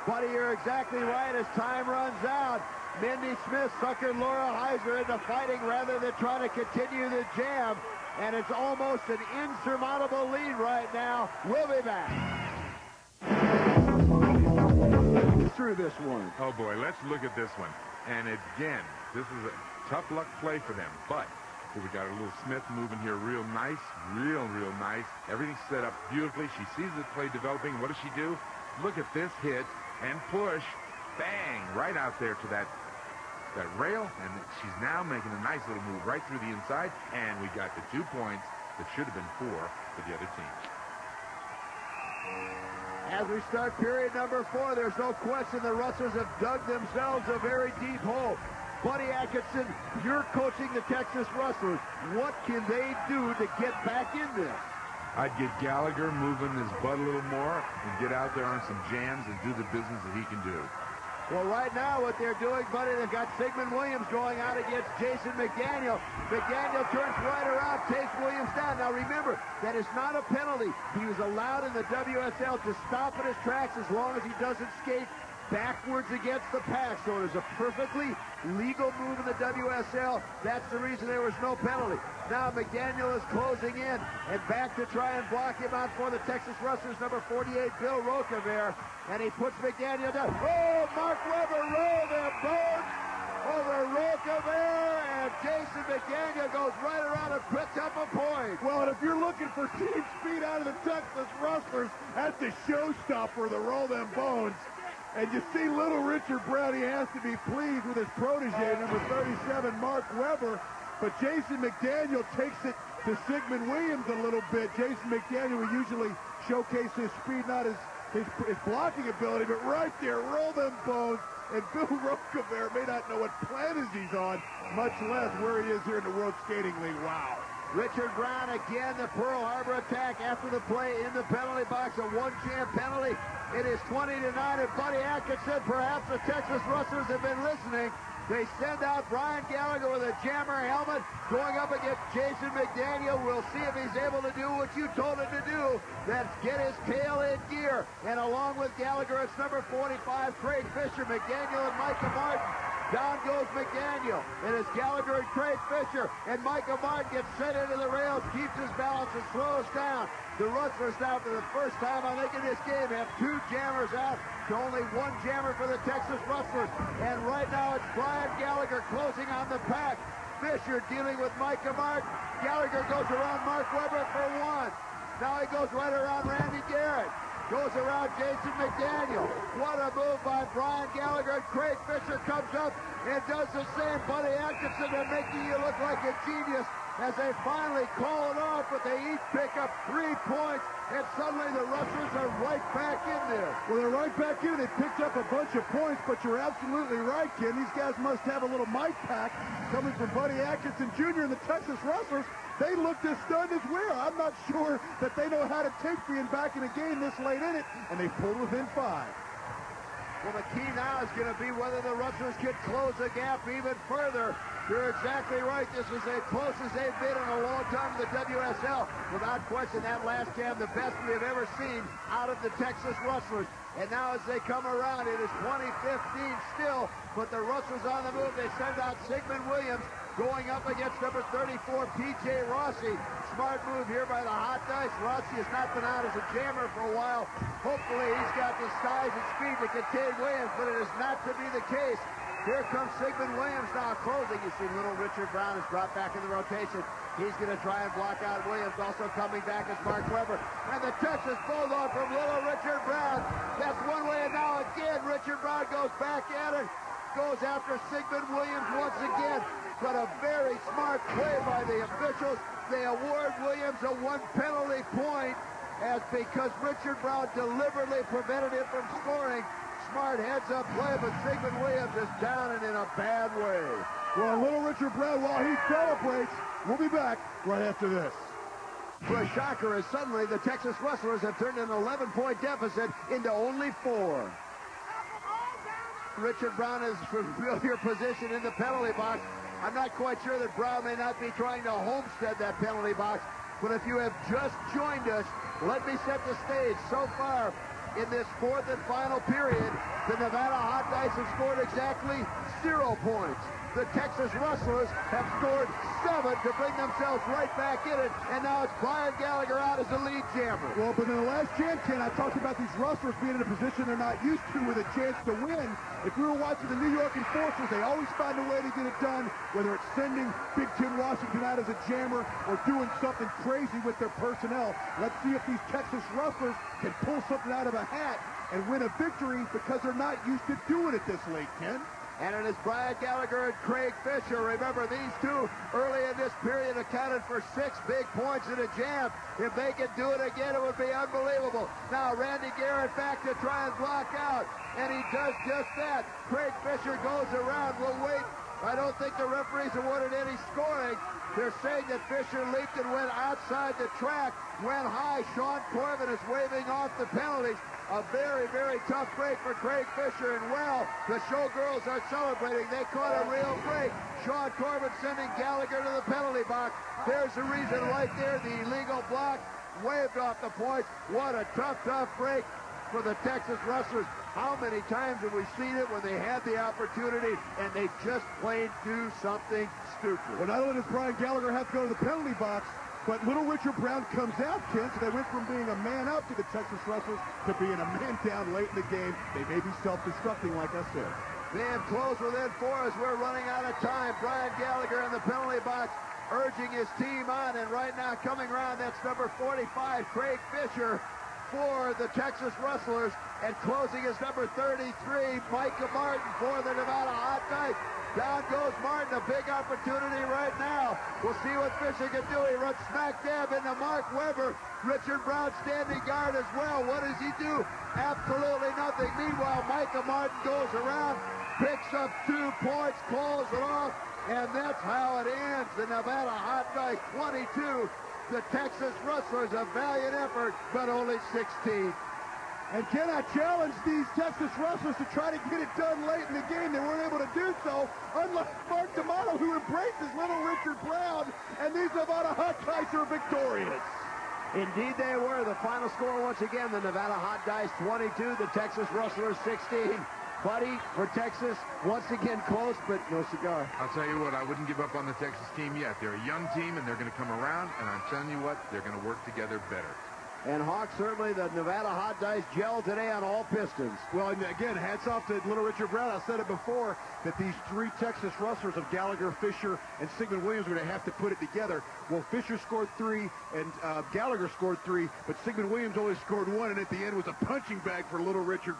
Buddy, you're exactly right. As time runs out, Mindy Smith suckered Laura Heiser into fighting rather than trying to continue the jam. And it's almost an insurmountable lead right now. We'll be back. Through this one. Oh, boy, let's look at this one. And again, this is a tough luck play for them. But we got a little Smith moving here real nice, real nice. Everything's set up beautifully. She sees the play developing. What does she do? Look at this hit and push. Bang! Right out there to that rail. And she's now making a nice little move right through the inside. And we got the 2 points that should have been 4 for the other team. As we start period number 4, there's no question the Rustlers have dug themselves a very deep hole. Buddy Atkinson, you're coaching the Texas Rustlers. What can they do to get back in this? I'd get Gallagher moving his butt a little more and get out there on some jams and do the business that he can do. Well, right now what they're doing, Buddy, they've got Sigmund Williams going out against Jason McDaniel. McDaniel turns right around, takes Williams down. Now remember, that is not a penalty. He was allowed in the WSL to stop in his tracks as long as he doesn't skate backwards against the pack. So it is a perfectly legal move in the WSL. That's the reason there was no penalty. Now McDaniel is closing in and back to try and block him out for the Texas Rustlers, number 48, Bill Roquevert. And he puts McDaniel down. Oh, Mark Webber rolled their boat over Roquevert, and Jason McDaniel goes right around and puts up a point. Well, and if you're looking for team speed out of the Texas Rustlers, that's the showstopper, the roll them bones. And you see little Richard Brown, he has to be pleased with his protege, number 37, Mark Webber. But Jason McDaniel takes it to Sigmund Williams a little bit. Jason McDaniel will usually showcase his speed, not his blocking ability, but right there, roll them bones. And Bill Roquevert may not know what planet he's on, much less where he is here in the World Skating League. Wow. Richard Brown again, the Pearl Harbor attack after the play in the penalty box, a one-jam penalty. It is 20-9, and Buddy Atkinson, perhaps the Texas Rustlers have been listening. They send out Brian Gallagher with a jammer helmet going up against Jason McDaniel. We'll see if he's able to do what you told him to do. That's get his tail in gear. And along with Gallagher, it's number 45, Craig Fisher, McDaniel, and Micah Martin. Down goes McDaniel. It is Gallagher and Craig Fisher. And Micah Martin gets sent into the rails, keeps his balance, and slows down. The Rustlers now, for the first time, I think, in this game, have 2 jammers out to only 1 jammer for the Texas Rustlers. And right now, it's Brian Gallagher closing on the pack. Fisher dealing with Micah Martin. Gallagher goes around Mark Webber for 1. Now he goes right around Randy Garrett. Goes around Jason McDaniel. What a move by Brian Gallagher. Craig Fisher comes up and does the same. Buddy Atkinson, they're making you look like a genius as they finally call it off, but they each pick up 3 points, and suddenly the Rustlers are right back in there. Well, they're right back in. They picked up a bunch of points, but you're absolutely right, Ken. These guys must have a little mic pack coming from Buddy Atkinson Jr. and the Texas Rustlers. They looked as stunned as we are. I'm not sure that they know how to take being back in a game this late in it, and they pulled within 5. Well, the key now is going to be whether the Rustlers can close the gap even further. You're exactly right. This is as close as they've been in a long time to the WSL. Without question, that last jam, the best we have ever seen out of the Texas Rustlers. And now as they come around, it is 20-15 still, but the Rustlers on the move. They send out Sigmund Williams going up against number 34, P.J. Rossi. Smart move here by the Hot Dice. Rossi has not been out as a jammer for a while. Hopefully he's got the size and speed to contain Williams, but it is not to be the case. Here comes Sigmund Williams now closing. You see little Richard Brown is brought back in the rotation. He's going to try and block out Williams. Also coming back is Mark Webber. And the Texas Bulldog from little Richard Brown. That's one way, and now again Richard Brown goes back at it. Goes after Sigmund Williams once again. But a very smart play by the officials. They award Williams a 1 penalty point because Richard Brown deliberately prevented him from scoring. Smart heads-up play, but Sigmund Williams is down and in a bad way. Well, little Richard Brown, while he celebrates, we'll be back right after this. For a shocker, as suddenly the Texas Rustlers have turned an 11-point deficit into only 4. Richard Brown is in a familiar position in the penalty box. I'm not quite sure that Brown may not be trying to homestead that penalty box, but if you have just joined us, let me set the stage. So far, in this fourth and final period, the Nevada Hot Dice have scored exactly 0 points. The Texas Rustlers have scored 7 to bring themselves right back in it, and now it's Brian Gallagher out as the lead jammer. Well, but in the last jam, Ken, I talked about these Rustlers being in a position they're not used to with a chance to win. If we were watching the New York Enforcers, they always find a way to get it done, whether it's sending Big Ten Washington out as a jammer or doing something crazy with their personnel. Let's see if these Texas Rustlers can pull something out of a hat and win a victory because they're not used to doing it this late, Ken. And it is Brian Gallagher and Craig Fisher. Remember, these two early in this period accounted for 6 big points in a jam. If they could do it again, it would be unbelievable. Now, Randy Garrett back to try and block out, and he does just that. Craig Fisher goes around. We'll wait. I don't think the referees awarded any scoring. They're saying that Fisher leaped and went outside the track, went high. Sean Corbin is waving off the penalties. A very, very tough break for Craig Fisher, and well, the showgirls are celebrating. They caught a real break. Sean Corbin sending Gallagher to the penalty box. There's the reason right there, the illegal block, waved off the points. What a tough break for the Texas Rustlers. How many times have we seen it when they had the opportunity and they just plain do something stupid? Well, not only does Brian Gallagher have to go to the penalty box, but little Richard Brown comes out, Ken, so they went from being a man up to the Texas Rustlers to being a man down late in the game. They may be self-destructing, like I said. Being close within 4 as we're running out of time. Brian Gallagher in the penalty box urging his team on, and right now coming around, that's number 45, Craig Fisher, for the Texas Rustlers, and closing is number 33, Micah Martin for the Nevada Hot Dice. Down goes Martin, a big opportunity right now. We'll see what Fisher can do. He runs smack dab into Mark Weber. Richard Brown standing guard as well. What does he do? Absolutely nothing. Meanwhile, Micah Martin goes around, picks up 2 points, calls it off, and that's how it ends. The Nevada Hot Dice 22. The Texas Rustlers, a valiant effort, but only 16. And Ken, I challenge these Texas Rustlers to try to get it done late in the game. They weren't able to do so, unlike Mark D'Amato, who embraces little Richard Brown, and these Nevada Hot Dice are victorious. Indeed they were. The final score, once again, the Nevada Hot Dice 22, the Texas Rustlers 16. Buddy, for Texas, once again close, but no cigar. I'll tell you what, I wouldn't give up on the Texas team yet. They're a young team, and they're going to come around, and I'm telling you what, they're going to work together better. And Hawk, certainly the Nevada Hot Dice gel today on all pistons. Well, and again, hats off to little Richard Brown. I said it before that these 3 Texas Rustlers of Gallagher, Fisher, and Sigmund Williams were going to have to put it together. Well, Fisher scored 3, and Gallagher scored 3, but Sigmund Williams only scored 1, and at the end was a punching bag for little Richard Brown.